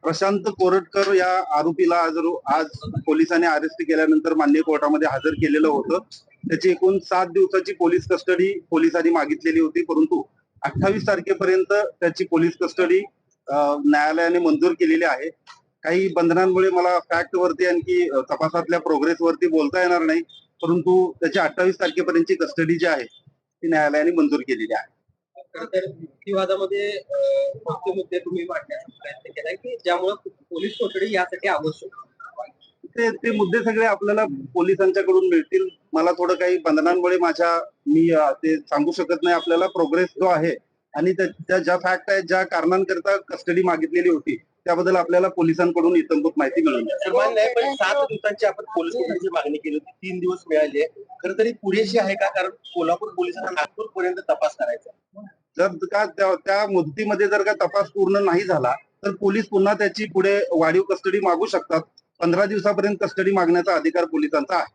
प्रशांत कोरटकर या आरोपीला आज पोलिसांनी अरेस्ट केल्यानंतर मान्य कोर्टामध्ये हजर केलेलं होतं. त्याची एकूण 7 दिवसाची पोलीस कस्टडी पोलिसांनी मागितलेली होती, परंतु 28 तारखेपर्यंत त्याची पोलीस कस्टडी न्यायालयाने मंजूर केलेली आहे. काही बंधनांमुळे मला फॅक्ट वरती आणखी तपासातल्या प्रोग्रेस वरती बोलता येणार नाही, परंतु त्याची 28 तारखेपर्यंतची कस्टडी जी आहे ती न्यायालयाने मंजूर केलेली आहे. तर युक्तिवादामध्ये कोणते मुद्दे तुम्ही मांडण्याचा प्रयत्न केलाय की ज्यामुळे पोलीस कोठडी यासाठी आवश्यक ते मुद्दे सगळे आपल्याला पोलिसांच्याकडून मिळतील. मला थोडं काही बंधनांमुळे मी ते सांगू शकत नाही. आपल्याला प्रोग्रेस जो आहे आणि त्या ज्या फॅक्ट आहेत, ज्या कारणांकरता कस्टडी मागितलेली होती त्याबद्दल आपल्याला पोलिसांकडून इत्थंभूत माहिती मिळून नाही. पण 7 दिवसांची आपण पोलीस कोठडीची मागणी केली होती, 3 दिवस मिळाले. खरं तरी पुरेशी आहे का? कारण कोल्हापूर पोलिसांना नागपूर पर्यंत तपास करायचा. जर का त्या मुदतीमध्ये जर का तपास पूर्ण नाही झाला तर पोलीस पुन्हा त्याची पुढे वाढीव कस्टडी मागू शकतात. 15 दिवसापर्यंत कस्टडी मागण्याचा अधिकार पोलिसांचा आहे.